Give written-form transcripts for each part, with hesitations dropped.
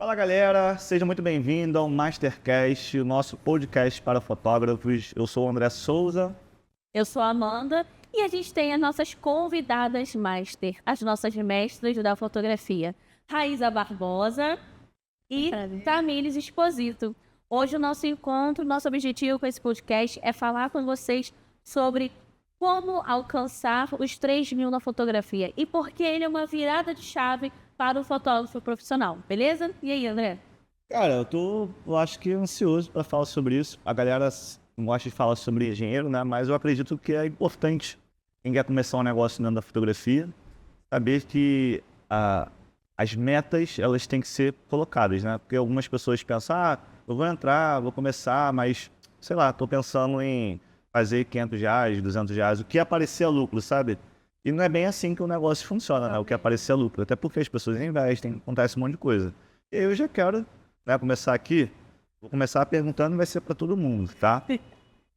Fala galera, seja muito bem-vindo ao Mastercast, o nosso podcast para fotógrafos. Eu sou o André Souza. Eu sou a Amanda e a gente tem as nossas convidadas master, as nossas mestras da fotografia, Raíza Barbosa e Tamires Exposito. Hoje o nosso encontro, nosso objetivo com esse podcast é falar com vocês sobre como alcançar os 3.000 na fotografia e por que ele é uma virada de chave para o fotógrafo profissional, beleza? E aí, André? Cara, eu acho que ansioso para falar sobre isso. A galera não gosta de falar sobre dinheiro, né? Mas eu acredito que é importante quem quer começar um negócio dentro da fotografia saber que as metas, elas têm que ser colocadas, né? Porque algumas pessoas pensam, eu vou entrar, vou começar, mas, sei lá, tô pensando em fazer R$500, R$200, o que aparecer é lucro, sabe? E não é bem assim que o negócio funciona, né? O que aparecer é lucro. Até porque as pessoas investem, acontece um monte de coisa. E eu já quero, né, começar aqui. Vou começar perguntando, vai ser para todo mundo, tá?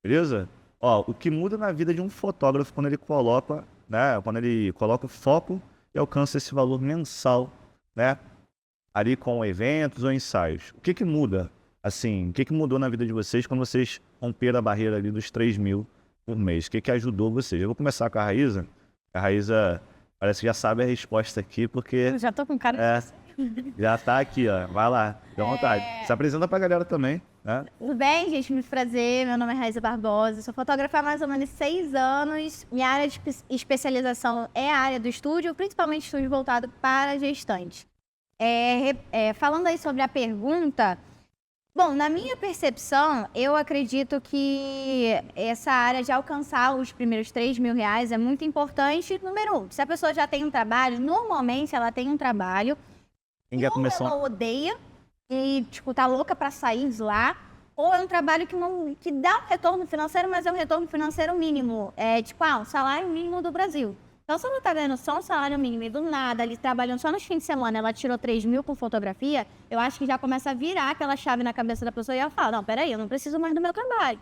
Beleza? Ó, o que muda na vida de um fotógrafo quando ele coloca, né? Quando ele coloca foco e alcança esse valor mensal, né? Ali com eventos ou ensaios. O que muda? Assim, o que mudou na vida de vocês quando vocês romperam a barreira ali dos 3.000 por mês? O que ajudou vocês? Eu vou começar com a Raíza. A Raíza parece que já sabe a resposta aqui, porque... Eu já tô com cara de... já tá aqui, ó. Vai lá, fica à vontade. Se apresenta pra galera também, né? Tudo bem, gente? Muito prazer. Meu nome é Raíza Barbosa. Sou fotógrafa há mais ou menos 6 anos. Minha área de especialização é a área do estúdio, principalmente estúdio voltado para gestantes. Falando aí sobre a pergunta... Bom, na minha percepção, eu acredito que essa área de alcançar os primeiros R$3.000 é muito importante. Número 1, se a pessoa já tem um trabalho, normalmente ela tem um trabalho, Quem quer começar? ela odeia e, tipo, tá louca pra sair de lá, ou é um trabalho que dá um retorno financeiro, mas é um retorno financeiro mínimo. É tipo, um salário mínimo do Brasil. Então, se ela tá ganhando só um salário mínimo e do nada, ali trabalhando só nos fins de semana, ela tirou 3.000 por fotografia, eu acho que já começa a virar aquela chave na cabeça da pessoa e ela fala, não, peraí, eu não preciso mais do meu trabalho.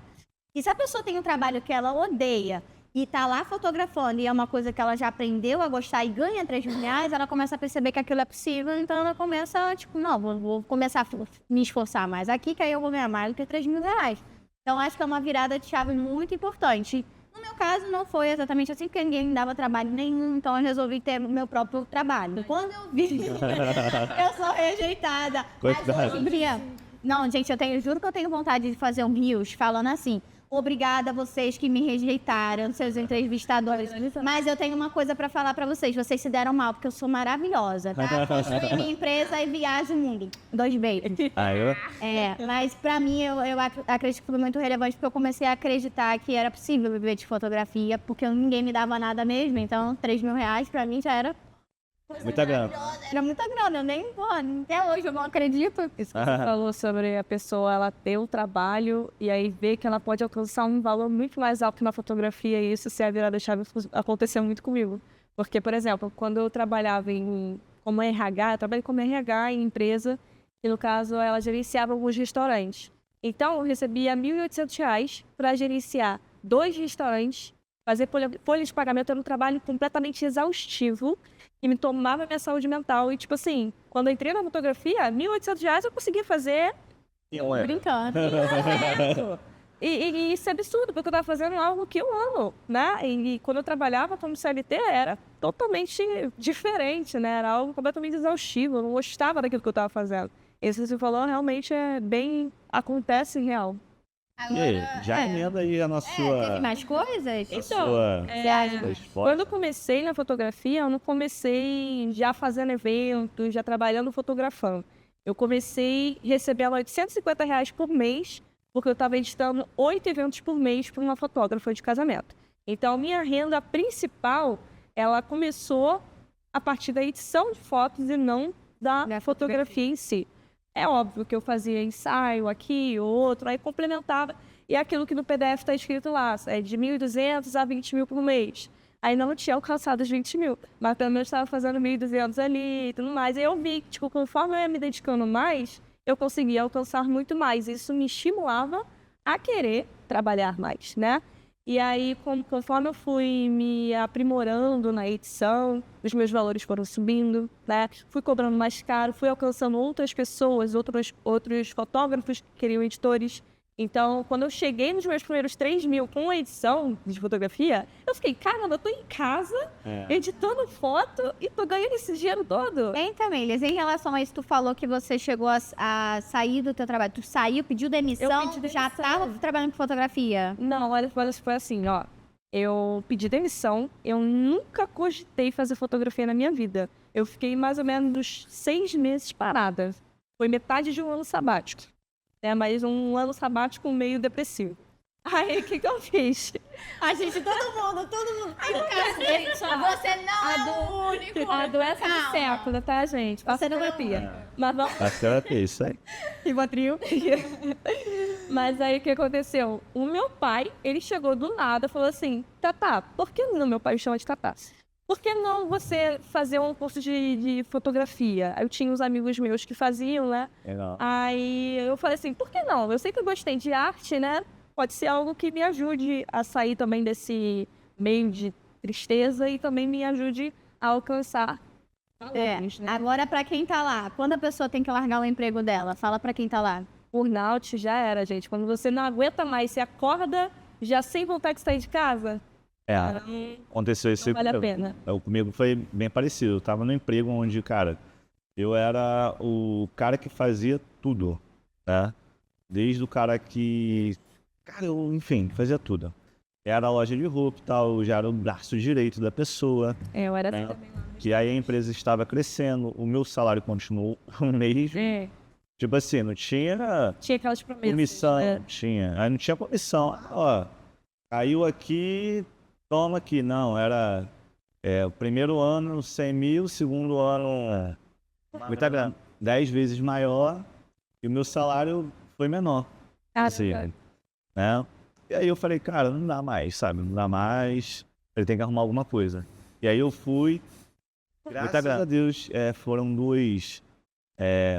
E se a pessoa tem um trabalho que ela odeia e tá lá fotografando e é uma coisa que ela já aprendeu a gostar e ganha R$3.000, ela começa a perceber que aquilo é possível, então ela começa, tipo, não, vou começar a me esforçar mais aqui, que aí eu vou ganhar mais do que R$3.000. Então, acho que é uma virada de chave muito importante. No meu caso, não foi exatamente assim, porque ninguém me dava trabalho nenhum, então eu resolvi ter o meu próprio trabalho. Quando eu vi, eu sou rejeitada. Não, gente, juro que eu tenho vontade de fazer um reels falando assim, obrigada a vocês que me rejeitaram, seus entrevistadores. Mas eu tenho uma coisa pra falar pra vocês, vocês se deram mal, porque eu sou maravilhosa, tá? Construí minha empresa e viajo o mundo. 2 beijos. Mas pra mim, eu acredito que foi muito relevante, porque eu comecei a acreditar que era possível viver de fotografia, porque ninguém me dava nada mesmo, então R$3.000 pra mim já era... Muita grana. Era muita grana, eu nem, até hoje eu não acredito. Isso que você falou sobre a pessoa, ela ter um trabalho e aí ver que ela pode alcançar um valor muito mais alto na fotografia, e isso ser a virada chave aconteceu muito comigo. Porque, por exemplo, quando eu trabalhava como RH, eu trabalhei como RH em empresa, e no caso ela gerenciava alguns restaurantes. Então eu recebia R$1.800 para gerenciar 2 restaurantes, fazer folha de pagamento. Era um trabalho completamente exaustivo e me tomava minha saúde mental. E, tipo assim, quando eu entrei na fotografia, R$1.800 eu conseguia fazer brincando. E isso é absurdo, porque eu tava fazendo algo que eu amo, né? E quando eu trabalhava como CLT, era totalmente diferente, né? Era algo completamente exaustivo, eu não gostava daquilo que eu tava fazendo. Isso que você falou realmente acontece em real. Agora, e aí, já emenda aí a nossa... Teve mais coisas? Quando eu comecei na fotografia, eu não comecei já fazendo eventos, já trabalhando fotografando. Eu comecei recebendo R$850 por mês, porque eu estava editando 8 eventos por mês para uma fotógrafa de casamento. Então, minha renda principal, ela começou a partir da edição de fotos e não da fotografia em si. É óbvio que eu fazia ensaio aqui, outro, aí complementava. E aquilo que no PDF está escrito lá, é de 1.200 a 20.000 por mês. Aí não tinha alcançado os 20.000, mas pelo menos estava fazendo 1.200 ali e tudo mais. Aí eu vi que, tipo, conforme eu ia me dedicando mais, eu conseguia alcançar muito mais. Isso me estimulava a querer trabalhar mais, né? E aí, conforme eu fui me aprimorando na edição, os meus valores foram subindo, né? Fui cobrando mais caro, fui alcançando outras pessoas, outros fotógrafos que queriam editores. Então, quando eu cheguei nos meus primeiros 3 mil com a edição de fotografia, eu fiquei, caramba, eu tô em casa, editando foto e tô ganhando esse dinheiro todo. Então, Elias, em relação a isso, tu falou que você chegou a sair do teu trabalho. Tu saiu, pediu demissão, Eu pedi demissão. já tava trabalhando com fotografia? Não, olha, foi assim, ó. Eu pedi demissão, eu nunca cogitei fazer fotografia na minha vida. Eu fiquei mais ou menos 6 meses parada. Foi metade de um ano sabático. Mas um ano sabático meio depressivo. Aí, o que eu fiz? A gente, todo mundo. Você não é o único. A doença do século, tá, gente? Faça terapia. Mas vamos... Faz terapia, isso aí. Rivotril. Mas aí, o que aconteceu? O meu pai, ele chegou do nada e falou assim, Tatá, por que não? Meu pai me chama de Tatá. Por que não você fazer um curso de fotografia? Eu tinha uns amigos meus que faziam, né? Legal. Aí eu falei assim, por que não? Eu sempre gostei de arte, né? Pode ser algo que me ajude a sair também desse meio de tristeza e também me ajude a alcançar valores, né? Agora, pra quem tá lá, quando a pessoa tem que largar o emprego dela, fala pra quem tá lá. Burnout já era, gente. Quando você não aguenta mais, você acorda já sem vontade de sair de casa, Aconteceu isso. não vale a pena. Comigo foi bem parecido. Eu tava no emprego onde, cara, eu era o cara que fazia tudo, né? Desde o cara que... Cara, enfim, fazia tudo. Era a loja de roupa e tal, eu já era o braço direito da pessoa. Eu era né? assim também lá. Que aí a empresa estava crescendo, o meu salário continuou o mesmo. Tipo assim, não tinha Tinha aquelas promessas. comissão, tinha. Aí não tinha comissão. Ó, caiu aqui, toma aqui. Não, era o primeiro ano 100 mil, segundo ano muita grana, 10 vezes maior e o meu salário foi menor. Assim, né? E aí eu falei, cara, não dá mais, sabe? Não dá mais, ele tem que arrumar alguma coisa. E aí eu fui, graças a Deus, foram duas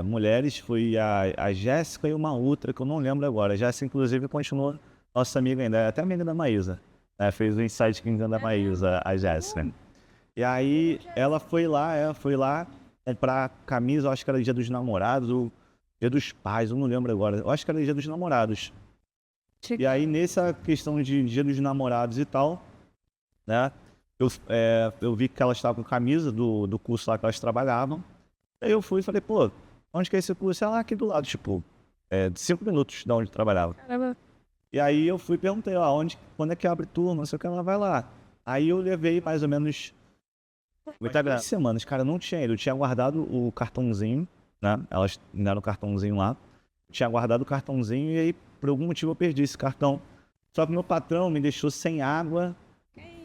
mulheres, foi a Jéssica e uma outra, que eu não lembro agora. A Jéssica, inclusive, continua nossa amiga ainda, é até amiga da Maísa. Fez o Insight Kingdom da Maísa, a Jéssica. E aí ela foi lá comprar camisa, eu acho que era dia dos namorados, ou dia dos pais, eu não lembro agora. Eu acho que era dia dos namorados. E aí, nessa questão de dia dos namorados e tal, né, eu vi que ela estava com a camisa do curso lá que elas trabalhavam. Aí eu fui e falei, pô, onde que é esse curso? Ela aqui do lado, tipo, 5 minutos de onde eu trabalhava. Caramba. E aí eu fui e perguntei, ó, quando é que abre turma, não sei o que, ela vai lá. Aí eu levei mais ou menos 8 semanas, cara, não tinha ido. Eu tinha guardado o cartãozinho, né, elas me deram o cartãozinho lá. Eu tinha guardado o cartãozinho e aí, por algum motivo, eu perdi esse cartão. Só que meu patrão me deixou sem água,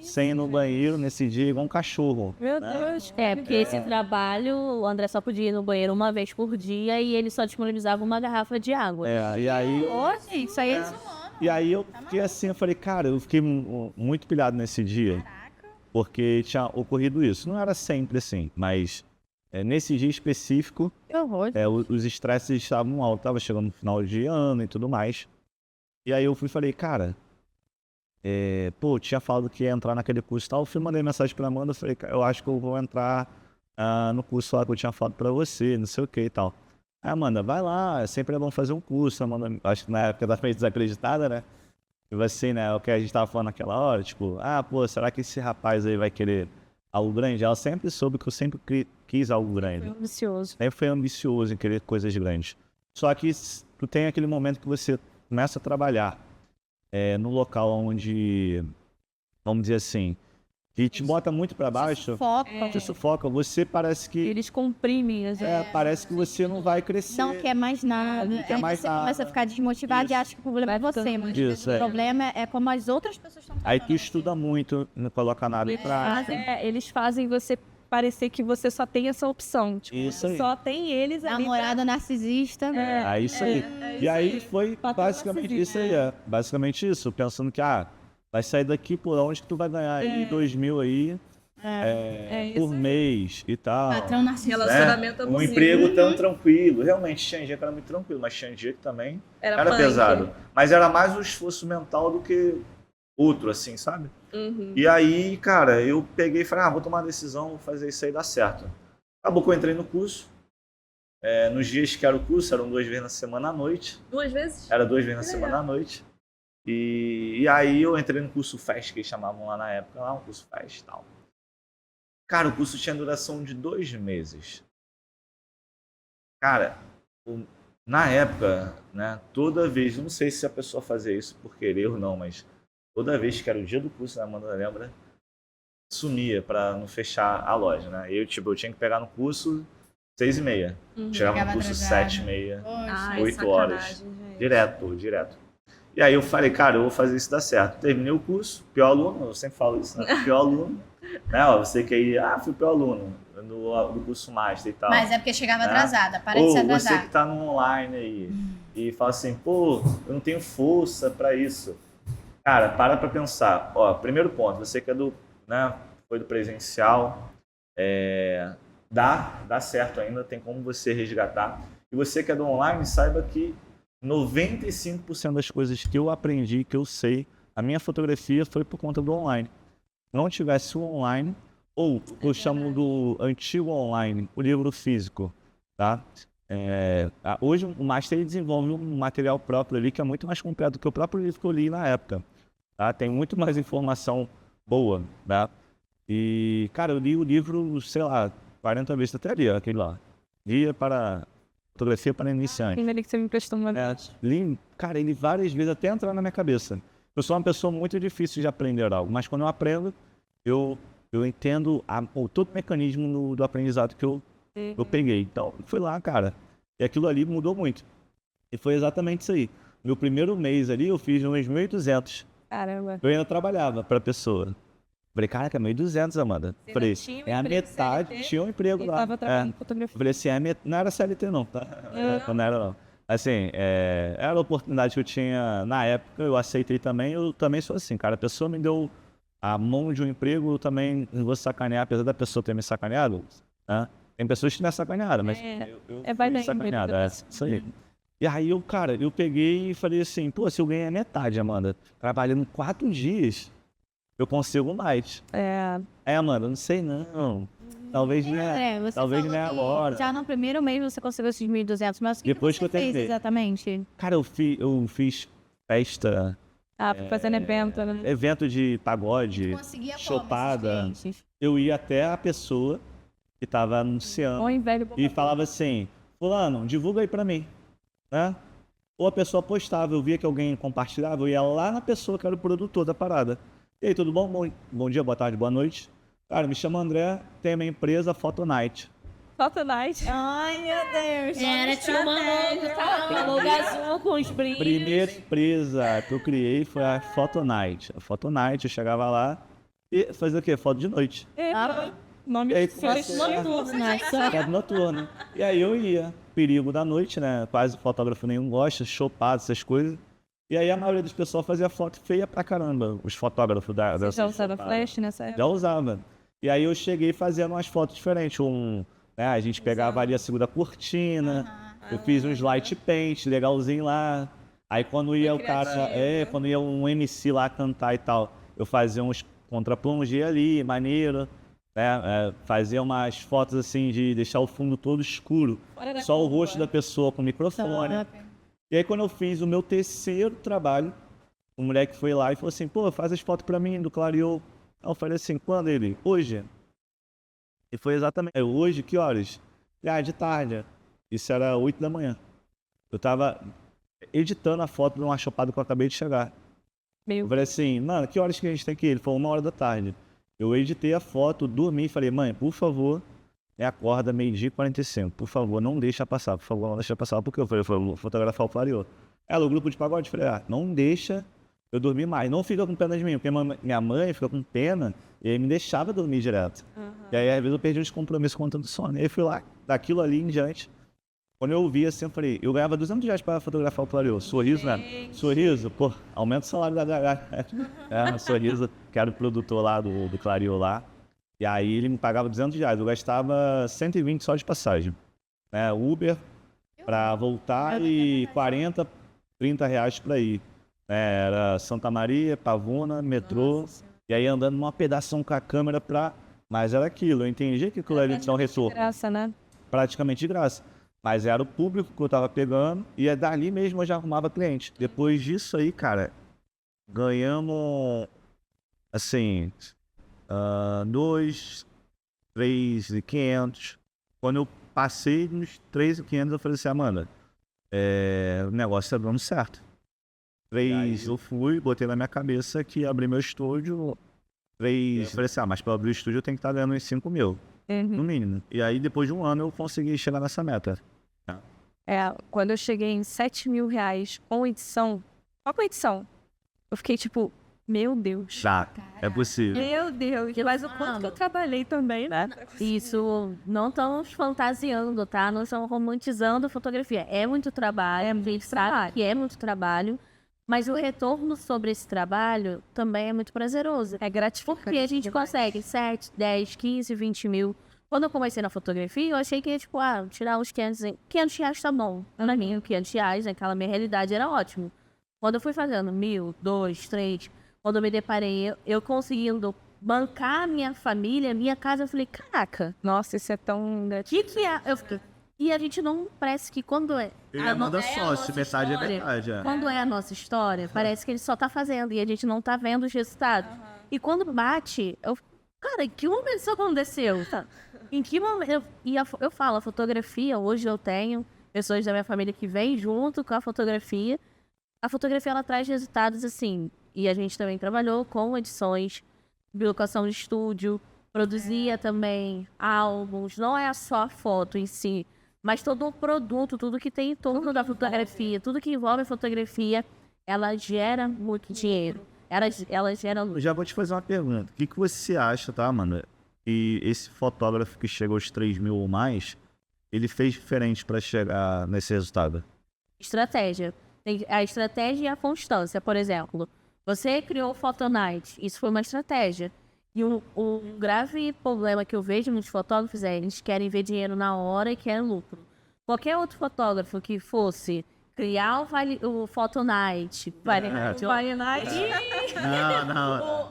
sem ir no banheiro nesse dia, igual um cachorro. Meu Deus. Porque esse trabalho, o André só podia ir no banheiro uma vez por dia e ele só disponibilizava uma garrafa de água. E aí... Hoje, isso aí é E aí eu fiquei assim, eu falei, cara, eu fiquei muito pilhado nesse dia. Porque tinha ocorrido isso. Não era sempre assim, mas nesse dia específico, Que horror. os estresses estavam altos, tava chegando no final de ano e tudo mais. E aí eu fui e falei, cara, eu tinha falado que ia entrar naquele curso e tal. Eu fui, mandei mensagem pra Amanda, falei, eu acho que eu vou entrar no curso lá que eu tinha falado pra você, não sei o que e tal. Aí, Amanda, vai lá, sempre é bom fazer um curso. Amanda, acho que na época eu tava meio desacreditada, né? Tipo assim, né, o que a gente tava falando naquela hora, tipo, pô, será que esse rapaz aí vai querer algo grande? Ela sempre soube que eu sempre quis algo grande. Foi ambicioso. Sempre foi ambicioso em querer coisas grandes. Só que tu tem aquele momento que você começa a trabalhar no local onde, vamos dizer assim, que te bota muito pra baixo, te sufoca, você parece que... Eles comprimem as parece que você não vai crescer. não quer mais nada. Não quer mais Você nada. começa a ficar desmotivado e acha que o problema é você, mas Isso, o problema é como as outras pessoas estão Aí tu estuda muito, não coloca nada em prática. Eles fazem você parecer que você só tem essa opção. Tipo, Isso aí. só tem eles ali. Namorada narcisista. É isso aí. E aí foi Patrão basicamente narcisista. isso aí, basicamente isso. Pensando que, vai sair daqui por onde que tu vai ganhar aí 2.000 aí por mês e tal. Patrão narcisista. Relacionamento Um abusivo. emprego tão tranquilo. Realmente tinha dia que era muito tranquilo, mas tinha dia que também era punk. pesado. Mas era mais o esforço mental do que outro, assim, sabe? E aí, cara, eu peguei e falei, vou tomar uma decisão, vou fazer isso aí dar certo. Acabou que eu entrei no curso. Nos dias que era o curso, eram 2 vezes na semana à noite. 2 vezes? Era 2 vezes na semana à noite. E aí eu entrei no curso FAST, que eles chamavam lá na época, um curso FAST e tal. Cara, o curso tinha duração de 2 meses. Cara, na época, né, toda vez, não sei se a pessoa fazia isso por querer ou não, mas toda vez que era o dia do curso, né, Amanda lembra, sumia pra não fechar a loja, né? Eu tinha que pegar no curso 6h30. Chegava no curso 7h30, 8 horas. Direto. E aí eu falei, cara, eu vou fazer isso dar certo. Terminei o curso, pior aluno, eu sempre falo isso, né? Pior aluno, né? Você que aí, fui pior aluno do curso Master e tal. Mas é porque chegava né? atrasada, para de se atrasar. Você que tá no online aí e fala assim, pô, eu não tenho força pra isso. Cara, para pra pensar. Ó, primeiro ponto, você que é foi do presencial, dá certo ainda, tem como você resgatar. E você que é do online, saiba que 95% das coisas que eu aprendi, que eu sei, a minha fotografia foi por conta do online. Se não tivesse o online, ou eu chamo do antigo online, o livro físico, tá? Hoje o Master desenvolve um material próprio ali que é muito mais completo do que o próprio livro que eu li na época. Tá? Tem muito mais informação boa, tá? E, cara, eu li o livro, sei lá, 40 vezes até ali, aquele lá. Guia para Fotografia para Iniciantes. Ainda ali que você me emprestou uma vez. Li, cara, ele várias vezes até entrar na minha cabeça. Eu sou uma pessoa muito difícil de aprender algo, mas quando eu aprendo, eu entendo todo o mecanismo do aprendizado que eu peguei. Então, fui lá, cara, e aquilo ali mudou muito. E foi exatamente isso aí. Meu primeiro mês ali, eu fiz uns 1.200. Caramba. Eu ainda trabalhava para a pessoa. Falei, caraca, 1.200, Amanda. Falei, a metade, CLT, tinha um emprego lá. Falei assim, não era CLT não, tá? Não era não. Assim, era a oportunidade que eu tinha na época, eu aceitei também. Eu também sou assim, cara, a pessoa me deu a mão de um emprego, eu também vou sacanear, apesar da pessoa ter me sacaneado, né? Tem pessoas que me sacanearam, mas eu fui sacaneado, isso aí. E aí eu peguei e falei assim, pô, se eu ganhar metade, Amanda, trabalhando 4 dias, eu consigo mais. Amanda, não sei não. Talvez não é agora. Já no primeiro mês você conseguiu esses 1.200, mas o que depois você que eu fez exatamente? Cara, eu fiz festa. Fazendo evento, né? Evento de pagode, chopada. Eu ia até a pessoa que estava anunciando e falava assim, fulano, divulga aí pra mim. Né? Ou a pessoa postava, eu via que alguém compartilhava, eu ia lá na pessoa que era o produtor da parada. E aí, tudo bom? Bom dia, boa tarde, boa noite. Cara, me chama André, tem a minha empresa Photonight. Photonight? Ai, meu Deus. Tinha uma logo azul com os brilhos. Primeira empresa que eu criei foi a Photonight. A Photonight, eu chegava lá e fazia o quê? Foto de noite. Nome noturno. E aí eu ia, perigo da noite, né? Quase fotógrafo nenhum gosta, chopado, essas coisas. E aí a maioria dos pessoal fazia foto feia pra caramba, os fotógrafos Você já usava flash nessa época? Já usava. E aí eu cheguei fazendo umas fotos diferentes. A gente pegava ali a segunda cortina, eu fiz uns light paint, legalzinho lá. Aí quando ia quando ia um MC lá cantar e tal, eu fazia uns contra-plongé ali, maneiro. Fazia umas fotos assim de deixar o fundo todo escuro, só o rosto da pessoa com o microfone. E aí quando eu fiz o meu terceiro trabalho, o moleque foi lá e falou assim, pô, faz as fotos pra mim do Clareou. Aí eu falei assim, quando ele? Hoje. E foi exatamente, hoje, que horas? De tarde. Isso era 8 da manhã. Eu tava editando a foto de uma chopada que eu acabei de chegar. Eu falei assim, mano, que horas que a gente tem que ir? Ele falou, 1h da tarde. Eu editei a foto, dormi e falei, mãe, por favor, acorda 12h45. Por favor, não deixa passar. Por favor, não deixa passar. Porque eu falei, vou fotografar o Clareou. Ela, o grupo de pagode, eu falei, não deixa eu dormir mais. Não fica com pena de mim, porque minha mãe fica com pena e aí me deixava dormir direto. E aí, às vezes, eu perdi uns compromissos contando sono. E aí, fui lá, daquilo ali em diante. Quando eu ouvi assim, eu falei, eu ganhava R$200 para fotografar o Clareou. Sorriso, né? Sorriso, pô, aumenta o salário da galera. Sorriso, que era o produtor lá do Clareou lá. E aí ele me pagava R$200. Eu gastava 120 só de passagem. Uber para voltar e 40, R$30 para ir. Era Santa Maria, Pavuna, metrô. E aí andando numa pedação com a câmera pra... Mas era aquilo, eu entendi que aquilo ali dá um retorno. Graça, né? Praticamente de graça. Mas era o público que eu tava pegando e dali mesmo eu já arrumava cliente. Depois disso aí, cara, ganhamos, assim, 2, 3.500. Quando eu passei nos 3.500, eu falei assim, Amanda, o negócio tá dando certo. Eu fui, botei na minha cabeça que abri meu estúdio. Falei assim, mas para abrir o estúdio eu tenho que estar ganhando uns 5 mil, no mínimo. E aí depois de um ano eu consegui chegar nessa meta. Quando eu cheguei em 7 mil reais com edição, só com edição, eu fiquei tipo, meu Deus. É possível. Meu Deus, mas o quanto que eu trabalhei também, né? Isso, não estamos fantasiando, tá? Não estamos romantizando a fotografia. É muito trabalho, a gente sabe que é muito trabalho, mas o retorno sobre esse trabalho também é muito prazeroso. É gratificante. Porque a gente consegue 7, 10, 15, 20 mil. Quando eu comecei na fotografia, eu achei que ia, tipo, tirar uns 500 reais tá bom. Pra mim, 500 reais, naquela minha realidade, era ótimo. Quando eu fui fazendo 1.000, 2, 3, quando eu me deparei, eu conseguindo bancar a minha família, minha casa, eu falei, caraca. Nossa, isso é tão gratificante. Eu fiquei... E a gente não parece que quando é... Ele manda sócio, metade é verdade. Quando é a nossa história, parece que ele só tá fazendo e a gente não tá vendo os resultados. E quando bate, cara, em que momento isso aconteceu? Em que momento? Eu falo, a fotografia, hoje eu tenho pessoas da minha família que vêm junto com a fotografia. A fotografia, ela traz resultados assim. E a gente também trabalhou com edições, locação de estúdio, produzia também álbuns. Não é só a foto em si, mas todo o produto, tudo que tem em torno da fotografia, tudo que envolve a fotografia, ela gera muito dinheiro. Ela gera... Eu já vou te fazer uma pergunta. O que você acha, tá, Amanda? E esse fotógrafo que chegou aos 3 mil ou mais, ele fez diferente para chegar nesse resultado? Estratégia. A estratégia e a constância, por exemplo. Você criou o Photonight, isso foi uma estratégia. E o grave problema que eu vejo nos fotógrafos é eles querem ver dinheiro na hora e querem lucro. Qualquer outro fotógrafo que fosse criar o Photonight,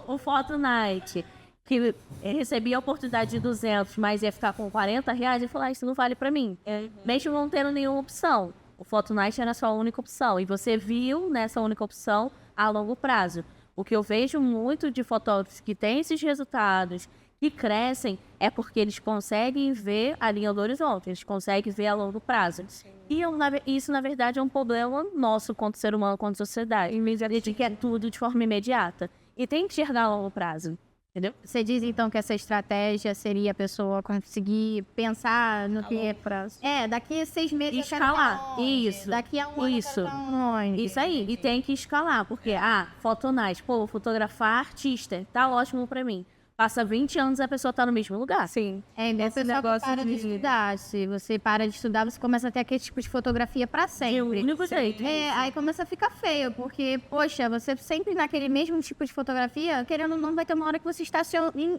o Photonight, que recebia a oportunidade de 200, mas ia ficar com 40 reais, e falar, isso não vale pra mim. Mesmo não tendo nenhuma opção. O Photonight era a sua única opção. E você viu nessa única opção a longo prazo. O que eu vejo muito de fotógrafos que têm esses resultados, que crescem, é porque eles conseguem ver a linha do horizonte, eles conseguem ver a longo prazo. E isso, na verdade, é um problema nosso quanto ser humano, quanto sociedade. A gente quer tudo de forma imediata. E tem que enxergar a longo prazo. Entendeu? Você diz, então, que essa estratégia seria a pessoa conseguir pensar no que... prazo. Daqui a 6 meses escalar. Isso. Daqui a um ano Isso. eu quero tá onde? Isso aí. E tem que escalar, porque, Photonight, fotografar artista, tá ótimo pra mim. Passa 20 anos e a pessoa tá no mesmo lugar. Sim. Esse negócio para de estudar. Se você para de estudar, você começa a ter aquele tipo de fotografia pra sempre. É o único jeito. Aí começa a ficar feio, porque, poxa, você sempre naquele mesmo tipo de fotografia, querendo ou não, vai ter uma hora que você estacione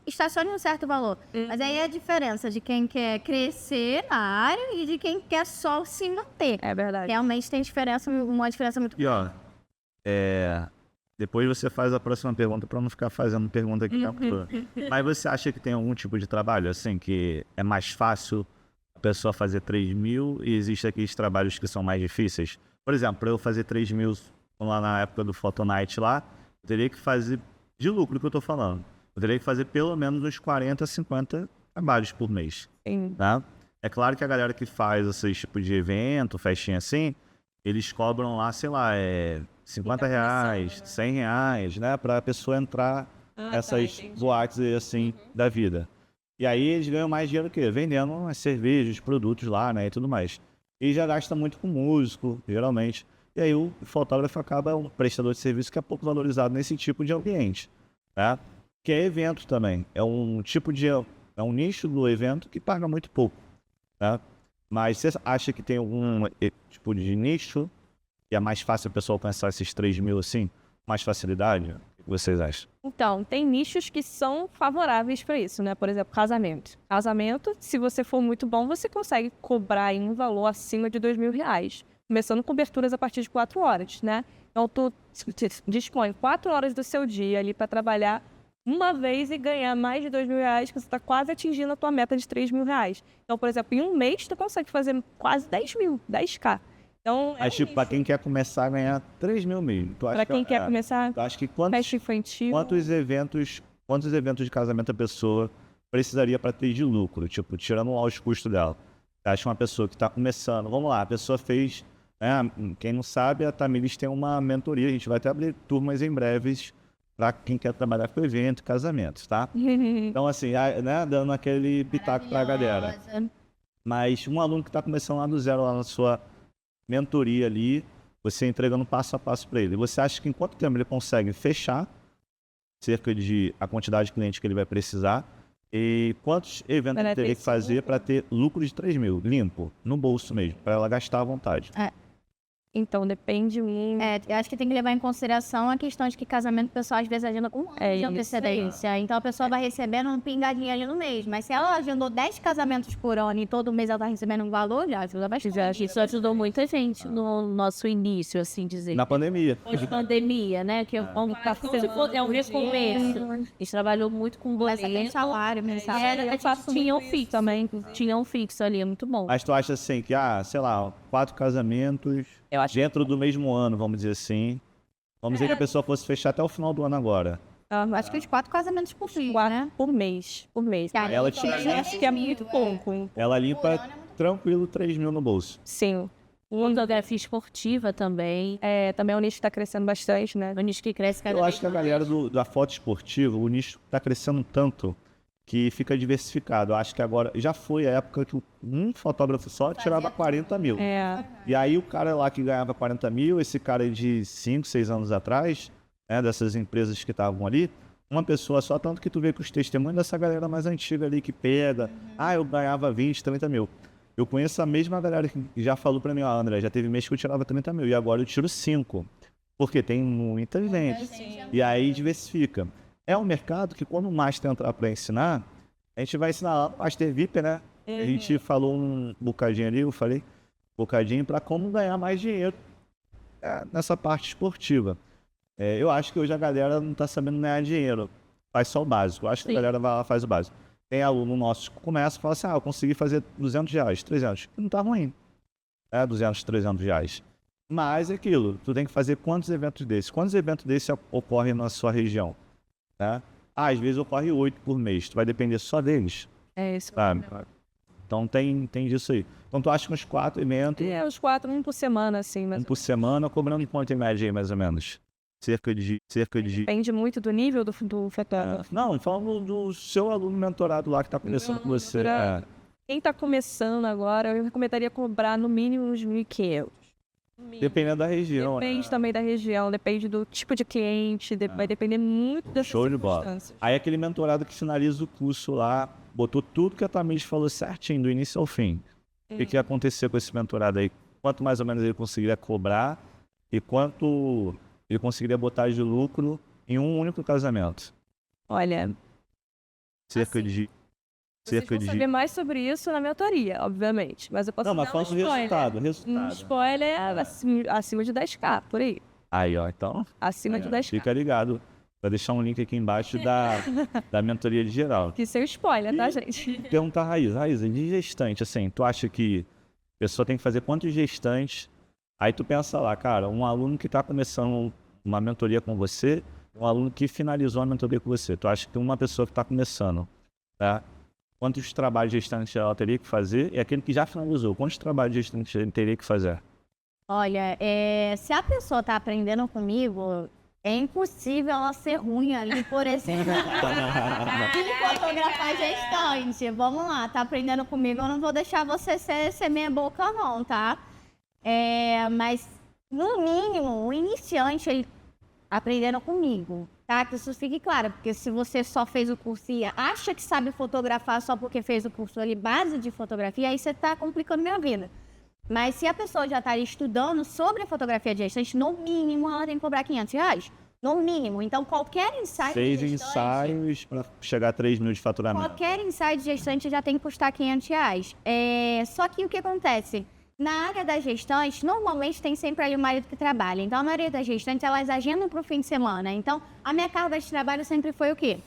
um certo valor. Mas aí é a diferença de quem quer crescer na área e de quem quer só se manter. É verdade. Realmente tem uma diferença muito grande. E depois você faz a próxima pergunta para não ficar fazendo pergunta aqui. Mas você acha que tem algum tipo de trabalho assim que é mais fácil a pessoa fazer 3 mil e existem aqueles trabalhos que são mais difíceis? Por exemplo, para eu fazer 3 mil lá na época do Photonight lá, eu teria que fazer, de lucro que eu tô falando, eu teria que fazer pelo menos uns 40, 50 trabalhos por mês. Sim. Tá? É claro que a galera que faz esse tipo de evento, festinha assim, eles cobram lá, sei lá, 50 reais, 100 reais, né? Pra pessoa entrar nessas boates assim da vida. E aí eles ganham mais dinheiro que vendendo as cervejas, produtos lá, né? E tudo mais. E já gasta muito com músico, geralmente. E aí o fotógrafo acaba um prestador de serviço que é pouco valorizado nesse tipo de ambiente, né? Que é evento também. É um nicho do evento que paga muito pouco, né? Mas você acha que tem algum tipo de nicho que é mais fácil a pessoa alcançar esses 3 mil assim? Mais facilidade? O que vocês acham? Então, tem nichos que são favoráveis para isso, né? Por exemplo, casamento. Casamento, se você for muito bom, você consegue cobrar em um valor acima de 2 mil reais. começando coberturas a partir de 4 horas, né? Então, tu dispõe 4 horas do seu dia ali para trabalhar uma vez e ganhar mais de R$2.000, que você está quase atingindo a tua meta de R$3.000. Então, por exemplo, em um mês, tu consegue fazer quase 10.000, 10K. Então, Mas, tipo, para quem quer começar a ganhar 3 mil mesmo. Para quem quer começar, Tu acha que festa infantil. quantos eventos de casamento a pessoa precisaria para ter de lucro? Tipo, tirando lá os custos dela. Tu acha que uma pessoa que está começando, vamos lá, a pessoa fez, né, quem não sabe, a Tamiris tem uma mentoria, a gente vai até abrir turmas em breves para quem quer trabalhar com evento, casamentos, tá? Então, assim, né, dando aquele pitaco para a galera. Mas um aluno que está começando lá do zero, lá na sua mentoria ali, você entregando passo a passo para ele. Você acha que em quanto tempo ele consegue fechar cerca de a quantidade de clientes que ele vai precisar e quantos eventos ele teria que fazer para ter lucro de 3 mil, limpo, no bolso mesmo, para ela gastar à vontade? Então, depende muito. Eu acho que tem que levar em consideração a questão de que casamento o pessoal às vezes agenda com um ano de antecedência. Então a pessoa vai recebendo um pingadinho ali no mês. Mas se ela agendou 10 casamentos por ano e todo mês ela tá recebendo um valor, já ajuda bastante. Isso ajudou muita gente no nosso início, assim dizer. Na pandemia. Pós-pandemia, né? Que é um recomeço. A gente trabalhou muito com boleto. Salário, mensal. Tinha um fixo também. Tinha um fixo ali, é muito bom. Mas tu acha assim que, sei lá, 4 casamentos dentro do mesmo ano, vamos dizer assim. Vamos dizer que a pessoa fosse fechar até o final do ano agora. Acho que os 4 casamentos por mês, 4 né? por mês. Cara, Ela então, tinha- Acho que é muito pouco. Ela limpa tranquilo 3 mil no bolso. Sim. Fotografia esportiva também. Também é um nicho que está crescendo bastante, né? O nicho que cresce cada Eu vez acho que a galera da foto esportiva, o nicho está crescendo tanto que fica diversificado. Eu acho que agora, já foi a época que um fotógrafo só tirava 40 mil. E aí o cara lá que ganhava 40 mil, esse cara de 5, 6 anos atrás, né, dessas empresas que estavam ali, uma pessoa só, tanto que tu vê que os testemunhos dessa galera mais antiga ali que pega, eu ganhava 20, 30 mil. Eu conheço a mesma galera que já falou pra mim, André, já teve mês que eu tirava 30 mil e agora eu tiro 5. Porque tem muita gente. E aí diversifica. É um mercado que quando o Master entrar para ensinar, a gente vai ensinar lá o Master VIP, né? A gente falou um bocadinho ali, eu falei um bocadinho para como ganhar mais dinheiro nessa parte esportiva. Eu acho que hoje a galera não está sabendo ganhar dinheiro, faz só o básico. Eu acho que a galera vai lá faz o básico. Tem aluno nosso que começa e fala assim, eu consegui fazer R$200, 300. Não tá ruim. 200, 300 reais. Mas é aquilo, tu tem que fazer quantos eventos desses? Quantos eventos desses ocorrem na sua região? Né? Às vezes ocorre 8 por mês, tu vai depender só deles. Isso. Sabe? Então tem disso aí. Então tu acha que uns 4 eventos, Os 4, um por semana, assim. Mas um por semana, cobrando em quanto em média aí, mais ou menos? Cerca de... depende muito do nível do fotógrafo. Não, falando do seu aluno mentorado lá que tá começando com você. Quem está começando agora, eu recomendaria cobrar no mínimo uns R$1.500. Dependendo da região. Depende também da região, depende do tipo de cliente, vai depender muito das Show de bola. circunstâncias. Aí aquele mentorado que finaliza o curso lá, botou tudo que a Tamiris falou certinho, do início ao fim. O que ia acontecer com esse mentorado aí? Quanto mais ou menos ele conseguiria cobrar e quanto ele conseguiria botar de lucro em um único casamento? Olha, Cerca de... vocês vão saber mais sobre isso na mentoria, obviamente. Mas eu posso Não, mas dar fala um do spoiler. resultado. Um spoiler acima de 10K, por aí. Aí, ó, então... Acima de 10K. Fica ligado. Vou deixar um link aqui embaixo da mentoria de geral. Que seu spoiler, tá, gente? Perguntar a Raíza, de gestante, assim, tu acha que a pessoa tem que fazer quantos gestantes? Aí tu pensa lá, cara, um aluno que está começando uma mentoria com você, um aluno que finalizou a mentoria com você. Tu acha que uma pessoa que está começando, tá? Quantos trabalhos gestantes ela teria que fazer? E aquele que já finalizou, quantos trabalhos gestantes ele teria que fazer? Olha, se a pessoa tá aprendendo comigo, é impossível ela ser ruim ali, por exemplo. De fotografar gestante. Vamos lá, tá aprendendo comigo, eu não vou deixar você ser meia boca não, tá? Mas, no mínimo, o iniciante, ele aprendendo comigo, tá? Que isso fique claro, porque se você só fez o curso e acha que sabe fotografar só porque fez o curso ali, base de fotografia, aí você tá complicando minha vida. Mas se a pessoa já está estudando sobre a fotografia de gestante, no mínimo ela tem que cobrar R$500. No mínimo. Então, qualquer ensaio 6 de gestante... ensaios para chegar a 3 mil de faturamento. Qualquer ensaio de gestante já tem que custar R$500. Só que o que acontece? Na área das gestantes, normalmente tem sempre ali o marido que trabalha. Então, a maioria das gestantes, elas agendam para o fim de semana. Então, a minha carga de trabalho sempre foi o quê?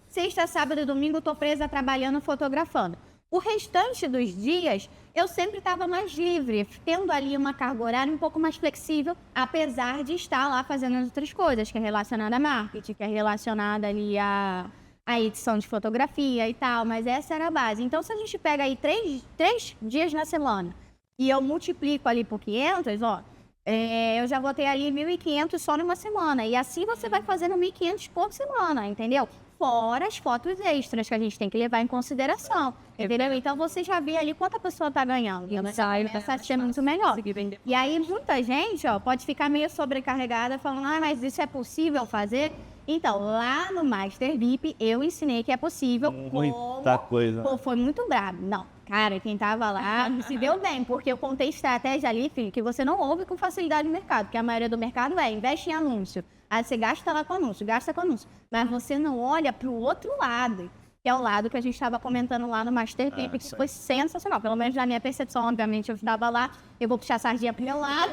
Sexta, sábado e domingo, eu tô presa trabalhando, fotografando. O restante dos dias, eu sempre estava mais livre, tendo ali uma carga horária um pouco mais flexível, apesar de estar lá fazendo as outras coisas, que é relacionada a marketing, que é relacionada ali a edição de fotografia e tal, mas essa era a base. Então, se a gente pega aí três dias na semana e eu multiplico ali por 500, ó, eu já vou ter ali 1.500 só numa semana. E assim você vai fazendo 1.500 por semana, entendeu? Fora as fotos extras que a gente tem que levar em consideração, entendeu? Então, você já vê ali quanto a pessoa tá ganhando. E essa é muito melhor. E aí, muita gente, ó, pode ficar meio sobrecarregada, falando, mas isso é possível fazer? Então, lá no Master VIP, eu ensinei que é possível. Muita coisa. Pô, foi muito brabo. Não, cara, quem tava lá se deu bem, porque eu contei estratégia ali, filho, que você não ouve com facilidade no mercado, porque a maioria do mercado investe em anúncio. Aí você gasta lá com anúncio, gasta com anúncio. Mas você não olha pro outro lado, que é o lado que a gente estava comentando lá no Master VIP, que foi sensacional. Pelo menos na minha percepção, obviamente, eu estava lá, eu vou puxar a sardinha pro meu lado.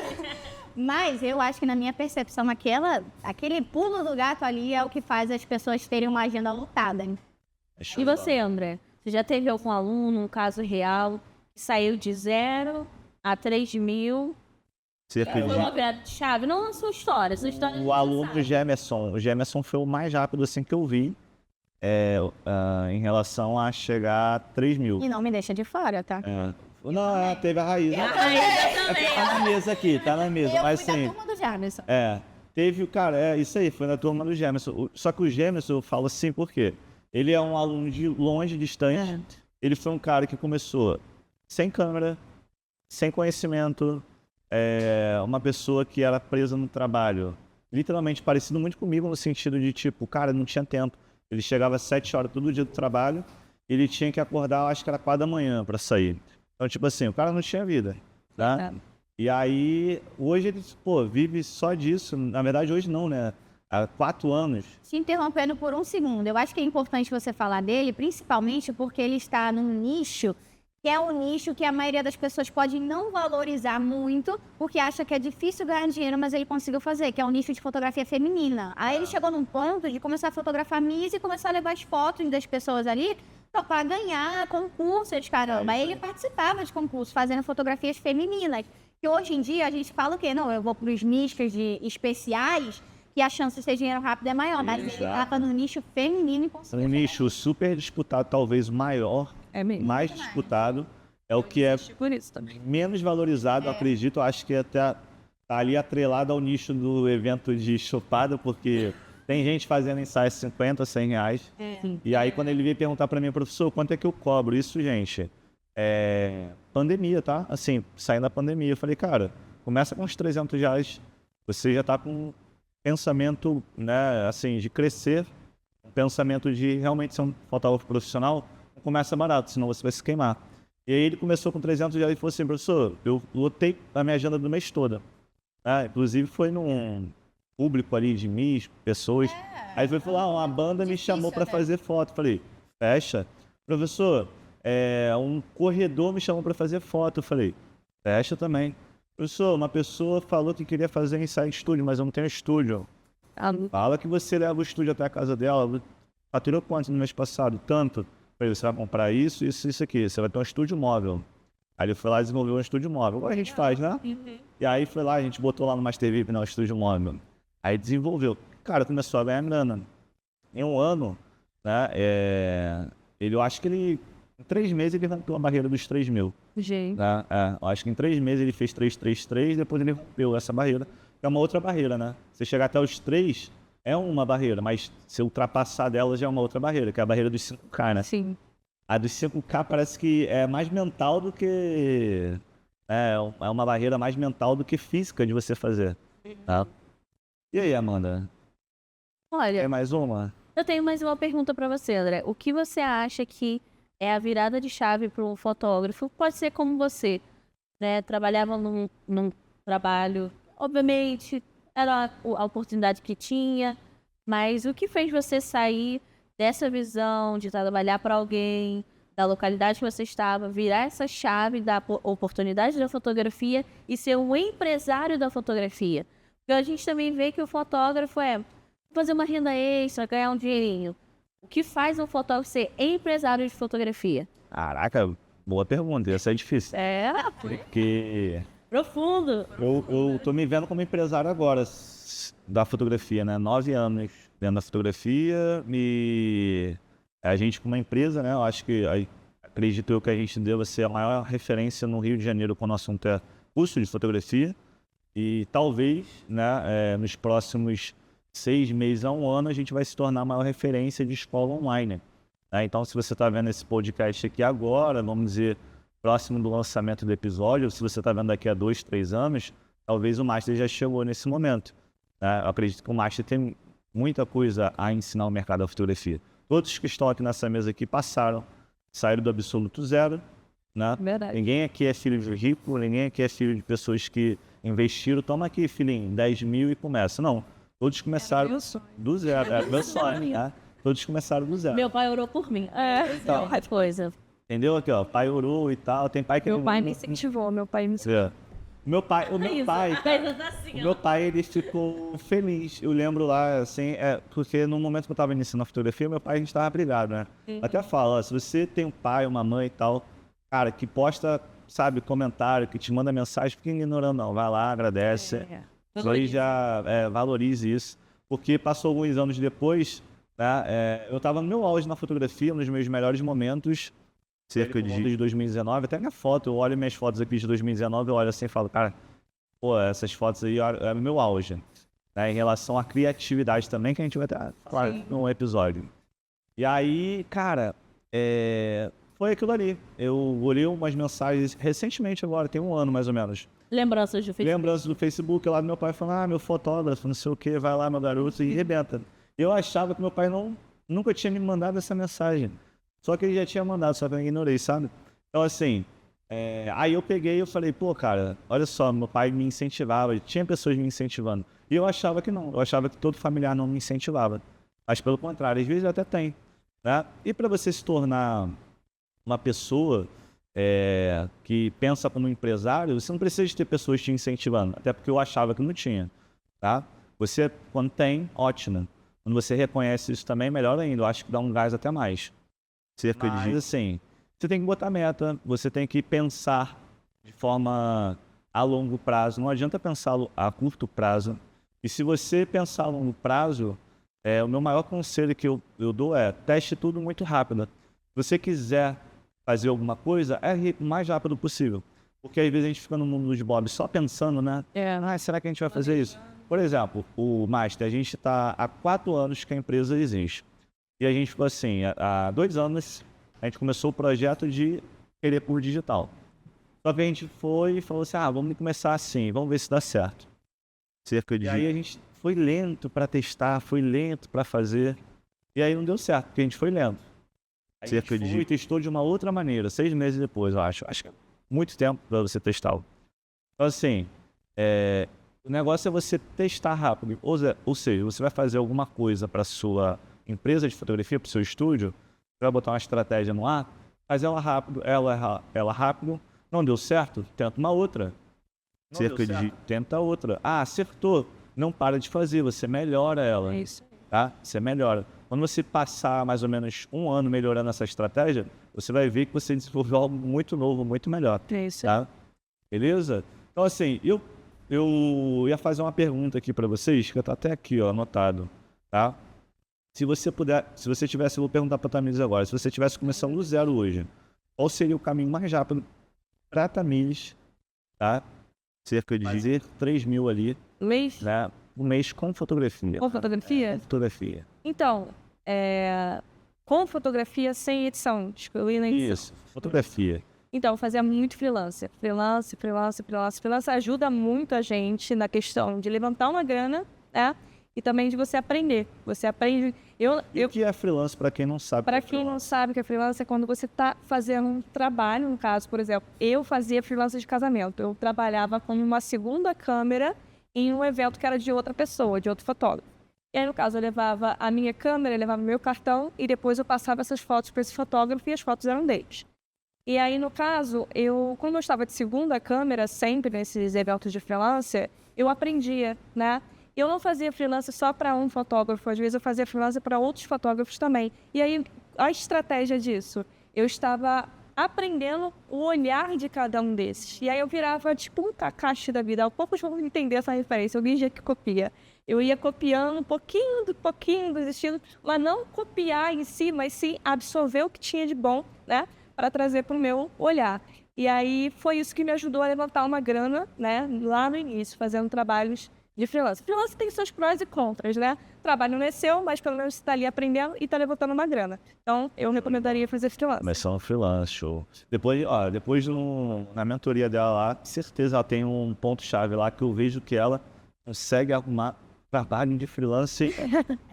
Mas eu acho que na minha percepção, aquele pulo do gato ali é o que faz as pessoas terem uma agenda lotada. Hein? E você, André? Você já teve algum aluno, um caso real, que saiu de 0 a 3.000? Foi uma virada de chave? Não a sua história. O aluno Gemerson. O Gemerson foi o mais rápido assim que eu vi em relação a chegar a 3.000. E não me deixa de fora, tá? Não, teve a Raíza. Tá na mesa aqui, tá na mesa. Eu mas fui assim, da turma do Jamerson. teve o cara, isso aí, foi na turma do Gemerson. Só que o Gemerson, eu falo assim, por quê? Ele é um aluno de longe, distante. Ele foi um cara que começou sem câmera, sem conhecimento, uma pessoa que era presa no trabalho. Literalmente parecido muito comigo no sentido de, tipo, cara, não tinha tempo. Ele chegava às 7 horas todo dia do trabalho, ele tinha que acordar, acho que era 4 da manhã para sair. Então, tipo assim, o cara não tinha vida, tá? E aí, hoje ele, vive só disso. Na verdade, hoje não, né? Há 4 anos. Te interrompendo por um segundo, eu acho que é importante você falar dele, principalmente porque ele está num nicho, que é um nicho que a maioria das pessoas pode não valorizar muito, porque acha que é difícil ganhar dinheiro, mas ele conseguiu fazer, que é um nicho de fotografia feminina. Aí ele chegou num ponto de começar a fotografar Miss e começar a levar as fotos das pessoas ali para ganhar concursos, caramba. Aí ele participava de concursos, fazendo fotografias femininas. Que hoje em dia a gente fala o quê? Não, eu vou para os nichos especiais, que a chance de ter dinheiro rápido é maior. Mas ele estava no nicho feminino e conseguiu. Um nicho super disputado, talvez maior, mais disputado. É o que é menos valorizado, acredito. Acho que até tá ali atrelado ao nicho do evento de chopada, porque tem gente fazendo ensaio 50, 100 reais. E aí, quando ele veio perguntar para mim, professor, quanto é que eu cobro? Isso, gente, pandemia, tá? Assim, saindo da pandemia. Eu falei, cara, começa com uns 300 reais. Você já tá com um pensamento, né, assim, de crescer, um pensamento de realmente ser um fotógrafo profissional. Começa barato, senão você vai se queimar. E aí ele começou com 300 reais e falou assim, professor, eu lotei a minha agenda do mês toda. Inclusive foi num público ali de 1.000 pessoas. Aí ele falou, uma banda me chamou para fazer foto. Falei, fecha. Professor, um corredor me chamou para fazer foto. Eu falei, fecha também. Professor, uma pessoa falou que queria fazer ensaio em estúdio, mas eu não tenho estúdio. Fala que você leva o estúdio até a casa dela. Faturou quanto no mês passado? Tanto. Falei, você vai comprar isso, isso, isso aqui. Você vai ter um estúdio móvel. Aí ele foi lá e desenvolveu um estúdio móvel. Agora a gente faz, né? E aí foi lá, a gente botou lá no Master VIP, o estúdio móvel. Aí desenvolveu. Cara, começou a ganhar grana. Em um ano, né? Eu acho que ele... Em 3 meses ele rompeu a barreira dos 3.000. Gente. Né? Eu acho que em 3 meses ele fez 333, depois ele rompeu essa barreira. É uma outra barreira, né? Você chegar até os 3 é uma barreira, mas se ultrapassar dela já é uma outra barreira, que é a barreira dos 5K, né? Sim. A dos 5K parece que é mais mental do que... É uma barreira mais mental do que física de você fazer. Tá? E aí, Amanda? Olha, Tem mais uma? eu tenho mais uma pergunta para você, André. O que você acha que é a virada de chave para um fotógrafo? Pode ser como você, né? Trabalhava num trabalho, obviamente, era a oportunidade que tinha, mas o que fez você sair dessa visão de trabalhar para alguém, da localidade que você estava, virar essa chave da oportunidade da fotografia e ser um empresário da fotografia. Porque a gente também vê que o fotógrafo é fazer uma renda extra, ganhar um dinheirinho. O que faz um fotógrafo ser empresário de fotografia? Caraca, boa pergunta. Essa é difícil. Porque Profundo. eu tô me vendo como empresário agora da fotografia, né? 9 anos dentro da fotografia e a gente com uma empresa, né? Eu acho que, acredito eu que a gente deva ser a maior referência no Rio de Janeiro quando o assunto é curso de fotografia e talvez, né, nos próximos 6 meses a 1 ano a gente vai se tornar a maior referência de escola online, né? Então, se você está vendo esse podcast aqui agora, vamos dizer, próximo do lançamento do episódio, se você está vendo daqui a 2, 3 anos, talvez o Master já chegou nesse momento, né? Eu acredito que o Master tem muita coisa a ensinar ao mercado da fotografia. Todos que estão aqui nessa mesa aqui saíram do absoluto zero, né? Verdade. Ninguém aqui é filho de rico, ninguém aqui é filho de pessoas que investiram. Toma aqui, filhinho, 10 mil e começa. Não, todos começaram do zero. É meu sonho, né? Todos começaram do zero. Meu pai orou por mim. Então, Coisa. entendeu? Aqui, ó, pai orou e tal. Tem pai que... Meu pai me incentivou, O meu pai, ele ficou feliz. Eu lembro lá, assim, porque no momento que eu tava iniciando a fotografia, meu pai, a gente tava brigado, né? Até fala, ó, se você tem um pai, uma mãe e tal, cara, que posta, sabe, comentário, que te manda mensagem, fica ignorando, não. Vai lá, agradece. Isso aí já valorize isso. Porque passou alguns anos depois, né, eu tava no meu auge na fotografia, nos meus melhores momentos, cerca de 2019, até minha foto, eu olho minhas fotos aqui de 2019, eu olho assim e falo, cara, pô, essas fotos aí é o meu auge, né, em relação à criatividade também, que a gente vai ter num episódio. E aí, cara, foi aquilo ali. Eu olhei umas mensagens recentemente agora, tem 1 ano mais ou menos. Lembranças do Facebook. Lembranças do Facebook, lá do meu pai falando, meu fotógrafo, não sei o que, vai lá, meu garoto, e rebenta. Eu achava que meu pai nunca tinha me mandado essa mensagem. Só que ele já tinha mandado, só que eu ignorei, sabe? Então, assim, aí eu peguei e eu falei, pô, cara, olha só, meu pai me incentivava, tinha pessoas me incentivando. E eu achava que não, eu achava que todo familiar não me incentivava. Mas, pelo contrário, às vezes até tem, né? E para você se tornar uma pessoa que pensa como empresário, você não precisa de ter pessoas te incentivando, até porque eu achava que não tinha, tá? Você, quando tem, ótimo. Quando você reconhece isso também, melhor ainda, eu acho que dá um gás até mais. Cerca de, assim, você tem que botar meta, você tem que pensar de forma a longo prazo, não adianta pensar a curto prazo. E se você pensar a longo prazo, o meu maior conselho que eu dou é teste tudo muito rápido. Se você quiser fazer alguma coisa, o mais rápido possível. Porque às vezes a gente fica no mundo dos bobs só pensando, né? Será que a gente vai fazer isso? Por exemplo, o Master, a gente está há 4 anos que a empresa existe. E a gente ficou assim, há 2 anos, a gente começou o projeto de querer por digital. Só que a gente foi e falou assim, vamos começar assim, vamos ver se dá certo. E aí a gente foi lento para testar, foi lento para fazer. E aí não deu certo, porque a gente foi lento. E testou de uma outra maneira, 6 meses depois, eu acho. Acho que é muito tempo para você testar. Então, assim, o negócio é você testar rápido. Ou seja, você vai fazer alguma coisa para sua empresa de fotografia, para o seu estúdio, vai botar uma estratégia no ar, faz ela rápido, ela rápido, não deu certo, tenta uma outra. Tenta outra. Acertou, não para de fazer, você melhora ela. Isso. Tá? Você melhora. Quando você passar mais ou menos 1 ano melhorando essa estratégia, você vai ver que você desenvolveu algo muito novo, muito melhor. Isso. Tá? Beleza? Então, assim, eu ia fazer uma pergunta aqui para vocês, que tá até aqui, ó, anotado, tá? Se você tivesse, eu vou perguntar para a Tamires agora, se você tivesse começando do zero hoje, qual seria o caminho mais rápido para a Tamires, tá? Cerca de fazer 3 mil ali, Mês? né? Um mês com fotografia. Com fotografia? Fotografia. Então, com fotografia sem edição, excluindo a edição. Isso, fotografia. Então, fazia muito freelancer. Freelancer ajuda muito a gente na questão de levantar uma grana, né? E também de você aprender. Você aprende... O que é freelance, para quem não sabe? Para quem não sabe o que é freelance, é quando você está fazendo um trabalho, no caso, por exemplo, eu fazia freelance de casamento. Eu trabalhava com uma segunda câmera em um evento que era de outra pessoa, de outro fotógrafo. E aí, no caso, eu levava a minha câmera, eu levava o meu cartão e depois eu passava essas fotos para esse fotógrafo e as fotos eram deles. E aí, no caso, como eu estava de segunda câmera, sempre nesses eventos de freelancer, eu aprendia, né? Eu não fazia freelancer só para um fotógrafo, às vezes eu fazia freelancer para outros fotógrafos também. E aí, a estratégia disso, eu estava aprendendo o olhar de cada um desses. E aí eu virava tipo um Kakashi da vida. Aos poucos vão entender essa referência, alguém já que copia. Eu ia copiando um pouquinho dos estilos, mas não copiar em si, mas sim absorver o que tinha de bom, né? Para trazer para o meu olhar. E aí foi isso que me ajudou a levantar uma grana, né? Lá no início, fazendo trabalhos de freelancer. Freelancer tem seus prós e contras, né? O trabalho não é seu, mas pelo menos você está ali aprendendo e está levantando uma grana. Então, eu recomendaria fazer freelancer. Começar um freelance, show. Depois na mentoria dela lá, com certeza ela tem um ponto-chave lá que eu vejo que ela consegue arrumar trabalho de freelance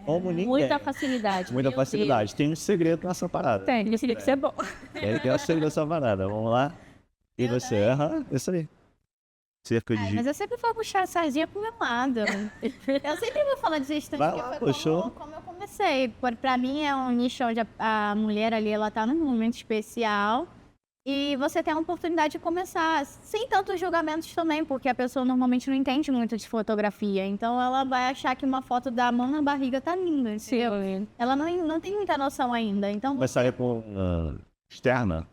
como ninguém. Muita facilidade. Muita facilidade. Tem um segredo nessa parada. Tem, isso que é bom. Tem um segredo nessa parada. Vamos lá. E você erra, isso aí. Cerca de... Mas eu sempre vou puxar a sardinha pro meu lado. Eu sempre vou falar de gestão, Vai porque lá, foi puxou. como eu comecei. Pra mim é um nicho onde a mulher ali, ela tá num momento especial. E você tem a oportunidade de começar sem tantos julgamentos também, porque a pessoa normalmente não entende muito de fotografia. Então ela vai achar que uma foto da mão na barriga tá linda, entendeu? Ela não tem muita noção ainda. Então, Começaria com externa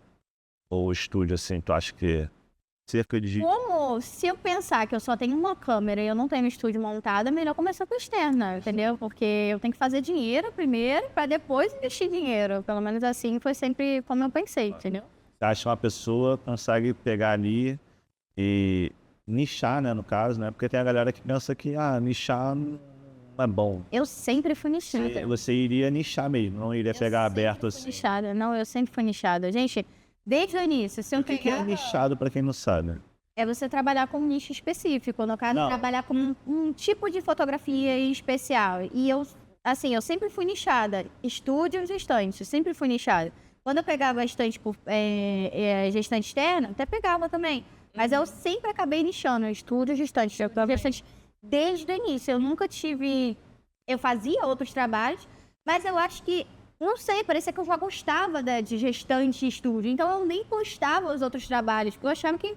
ou estúdio, assim, tu acha que cerca de... como se eu pensar que eu só tenho uma câmera e eu não tenho um estúdio montado, é melhor começar com externa, entendeu? Porque eu tenho que fazer dinheiro primeiro para depois investir dinheiro. Pelo menos assim foi sempre como eu pensei, entendeu? Você acha que uma pessoa consegue pegar ali e nichar, né, no caso, né? Porque tem a galera que pensa que, nichar não é bom. Eu sempre fui nichada. Você iria nichar mesmo, não iria pegar aberto assim. Nichada. Não, eu sempre fui nichada. Gente, desde o início, se eu O que é nichado, pra quem não sabe? é você trabalhar com um nicho específico. No caso, Não. trabalhar com um tipo de fotografia especial. E eu sempre fui nichada. Estúdios e estantes, sempre fui nichada. Quando eu pegava a estante por gestante externa, até pegava também. Mas eu sempre acabei nichando estúdios, gestantes. Desde o início. Eu nunca tive... Eu fazia outros trabalhos, mas eu acho que... Não sei, parecia que eu já gostava de gestante e estúdio. Então eu nem postava os outros trabalhos, porque eu achava que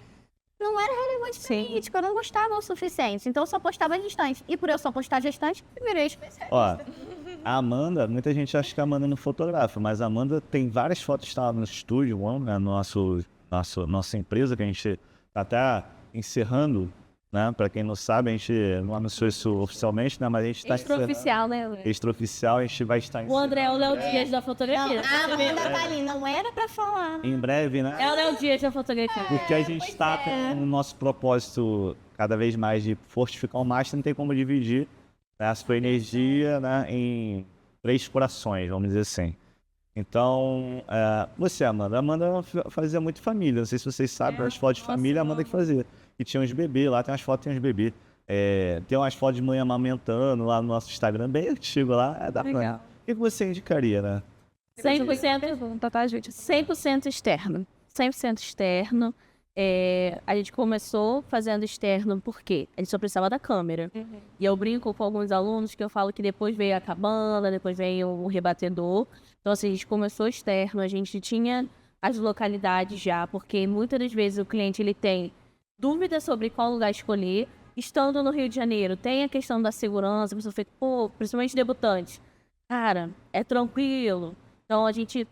não era relevante pra mim. Tipo, eu não gostava o suficiente. Então eu só postava gestante. E por eu só postar gestante, eu virei especialista. A Amanda, muita gente acha que a Amanda não fotografa, mas a Amanda tem várias fotos que está no estúdio, né, nossa empresa, que a gente está até encerrando, né? Para quem não sabe, a gente não anunciou isso oficialmente, né? Mas a gente está Extraoficial, né, Léo? extraoficial, a gente vai estar O André é o Léo Dias da Não, fotografia. a Amanda tá ali, não era pra falar. em breve, né? É o Léo Dias da fotografia. Porque a gente está no nosso propósito cada vez mais de fortificar o master, não tem como dividir, né, a sua energia, né, em 3 corações, vamos dizer assim. Então, você, Amanda. A Amanda fazia muito família, não sei se vocês sabem, as fotos de família, a Amanda que fazia. E tinha uns bebês lá, tem umas fotos, tem uns bebês. Tem umas fotos de mãe amamentando lá no nosso Instagram, bem antigo lá. Dá pra... O que você indicaria, né? 100%, Tá, gente? 100% externo. 100% externo. A gente começou fazendo externo porque a gente só precisava da câmera. E eu brinco com alguns alunos que eu falo que depois veio a cabana, depois veio o rebatedor. Então, assim, a gente começou externo, a gente tinha as localidades já, porque muitas das vezes o cliente ele tem dúvida sobre qual lugar escolher. Estando no Rio de Janeiro, tem a questão da segurança, a pessoa fica, principalmente debutante. Cara, é tranquilo. Então, a gente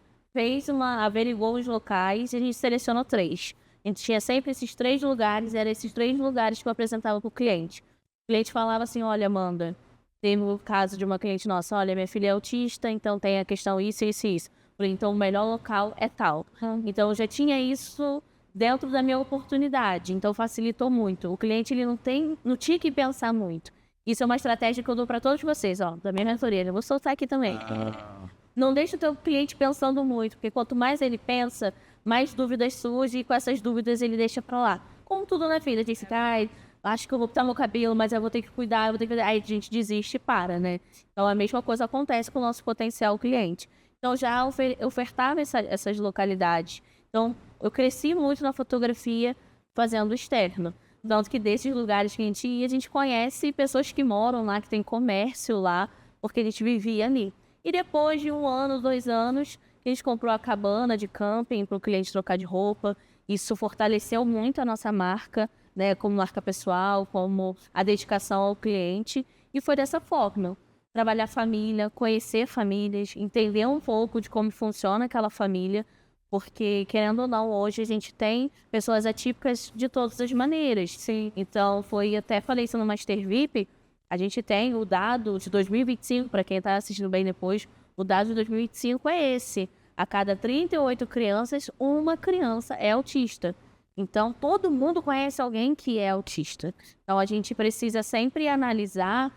averiguou os locais e a gente selecionou 3. A gente tinha sempre esses 3 lugares, eram esses 3 lugares que eu apresentava para o cliente. O cliente falava assim, olha, Amanda, teve o caso de uma cliente nossa, olha, minha filha é autista, então tem a questão isso, isso e isso. Falei, então o melhor local é tal. Então eu já tinha isso dentro da minha oportunidade, então facilitou muito. O cliente ele não tinha que pensar muito. Isso é uma estratégia que eu dou para todos vocês, da minha mentoria. Eu vou soltar aqui também. Não deixe o teu cliente pensando muito, porque quanto mais ele pensa, mais dúvidas surgem e com essas dúvidas ele deixa para lá. Como tudo na vida, diz assim, acho que eu vou pintar meu cabelo, mas eu vou ter que cuidar, Aí a gente desiste e para, né? Então a mesma coisa acontece com o nosso potencial cliente. Então já ofertava essas localidades. Então eu cresci muito na fotografia fazendo externo. Tanto que desses lugares que a gente ia, a gente conhece pessoas que moram lá, que tem comércio lá, porque a gente vivia ali. E depois de 1 ano, 2 anos, a gente comprou a cabana de camping para o cliente trocar de roupa. Isso fortaleceu muito a nossa marca, né, como marca pessoal, como a dedicação ao cliente. E foi dessa forma. Trabalhar família, conhecer famílias, entender um pouco de como funciona aquela família. Porque, querendo ou não, hoje a gente tem pessoas atípicas de todas as maneiras. Sim. Então, até falei isso no Master VIP, a gente tem o dado de 2025, para quem está assistindo bem depois, o dado de 2025 é esse. A cada 38 crianças, uma criança é autista. Então, todo mundo conhece alguém que é autista. Então, a gente precisa sempre analisar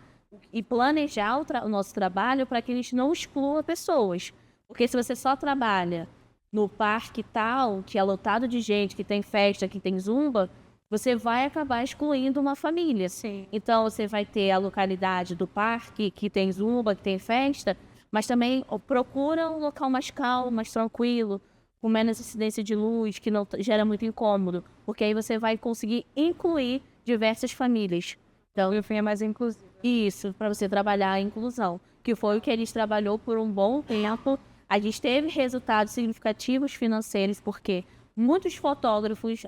e planejar o nosso trabalho para que a gente não exclua pessoas. Porque se você só trabalha no parque tal, que é lotado de gente, que tem festa, que tem zumba, você vai acabar excluindo uma família. Sim. Então, você vai ter a localidade do parque, que tem zumba, que tem festa, mas também procura um local mais calmo, mais tranquilo, com menos incidência de luz, que não gera muito incômodo, porque aí você vai conseguir incluir diversas famílias. Então, O fim é mais inclusivo. isso, para você trabalhar a inclusão, que foi o que a gente trabalhou por um bom tempo. A gente teve resultados significativos financeiros, porque muitos fotógrafos,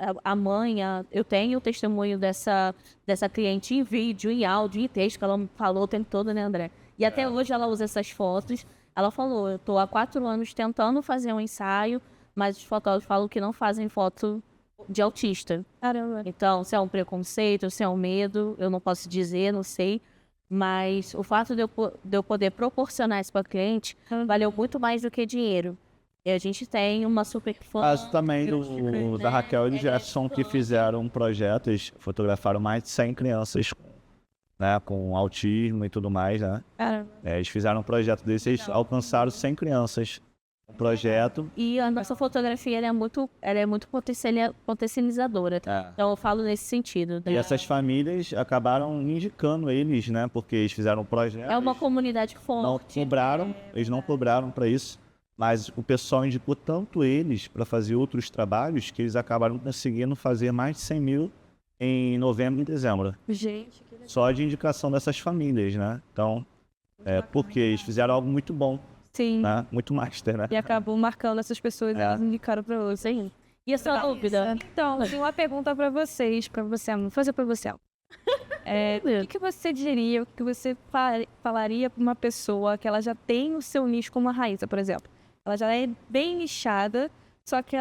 eu tenho o testemunho dessa cliente em vídeo, em áudio, em texto, que ela me falou o tempo todo, né, André? E até hoje ela usa essas fotos. Ela falou, eu estou há 4 anos tentando fazer um ensaio, mas os fotógrafos falam que não fazem foto de autista. Caramba. Então, se é um preconceito, se é um medo, eu não posso dizer, não sei. Mas o fato de eu poder proporcionar isso para o cliente valeu muito mais do que dinheiro. E a gente tem uma super fã. Caso também da Raquel e do Jefferson, que fizeram um projeto, eles fotografaram mais de 100 crianças, né, com autismo e tudo mais, né? Caramba. Eles fizeram um projeto desse, eles alcançaram 100 crianças. Um projeto. E a nossa fotografia ela é muito potencializadora. Então eu falo nesse sentido. E essas famílias acabaram indicando eles, né? Porque eles fizeram um projeto. É uma comunidade forte. Não cobraram, eles não cobraram para isso. Mas o pessoal indicou tanto eles para fazer outros trabalhos que eles acabaram conseguindo fazer mais de 100 mil em novembro e dezembro. Gente, que legal. Só de indicação dessas famílias, né? Então, porque eles fizeram algo muito bom. Sim. Né? Muito master, né? E acabou marcando essas pessoas e eles indicaram para outros. Sim. E essa dúvida? Então, tem uma pergunta para vocês, vou fazer para você. O que você diria, o que você falaria para uma pessoa que ela já tem o seu nicho como a Raíza, por exemplo? Ela já é bem nichada, só que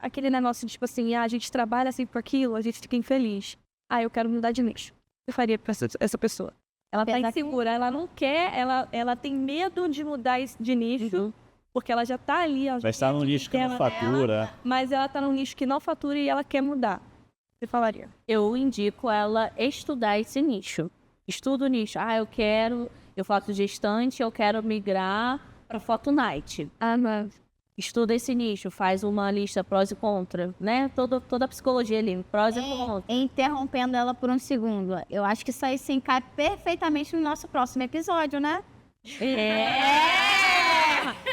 aquele negócio de tipo assim, a gente trabalha assim por aquilo, a gente fica infeliz. Eu quero mudar de nicho. O que você faria para essa pessoa? Ela tá insegura, ela não quer, ela tem medo de mudar de nicho, porque ela já tá ali. Vai estar num nicho que não fatura. Mas ela tá num nicho que não fatura e ela quer mudar. Você falaria? Eu indico ela estudar esse nicho. Estuda o nicho. Eu faço gestante, eu quero migrar para Photo Night. Mas... Estuda esse nicho, faz uma lista prós e contra, né? Toda a psicologia ali, prós e contra. Interrompendo ela por um segundo, eu acho que isso aí se encaixa perfeitamente no nosso próximo episódio, né?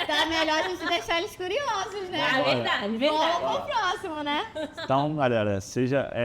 Tá melhor a gente deixar eles curiosos, né? Verdade. Vamos pro próximo, né? Então, galera,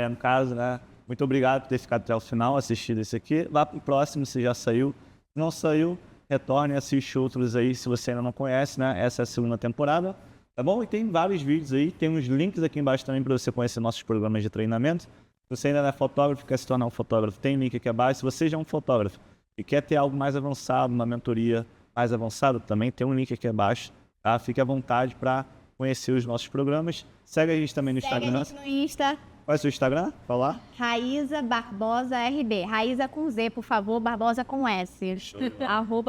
no caso, né? Muito obrigado por ter ficado até o final, assistido esse aqui. Vá pro próximo, se já saiu. Se não saiu, retorne e assiste outros aí, se você ainda não conhece, né? Essa é a 2ª temporada, tá bom? E tem vários vídeos aí, tem uns links aqui embaixo também para você conhecer nossos programas de treinamento. Se você ainda não é fotógrafo, quer se tornar um fotógrafo, tem link aqui abaixo. Se você já é um fotógrafo e quer ter algo mais avançado, uma mentoria mais avançada, também tem um link aqui abaixo, tá? Fique à vontade para conhecer os nossos programas. Segue a gente também no Instagram. Segue a gente no Insta. Qual é o seu Instagram? Fala. Raíza Barbosa RB. Raíza com Z, por favor, Barbosa com S.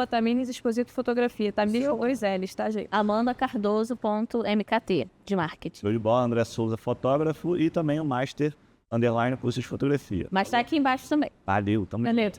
@Tamires Exposito Fotografia. Tamires com 2 L's, tá, gente? amandacardoso.mkt de marketing. Show de bola, André Souza, fotógrafo, e também o Master _ curso de fotografia. Mas tá aqui embaixo também. Valeu, tamo junto. Valeu.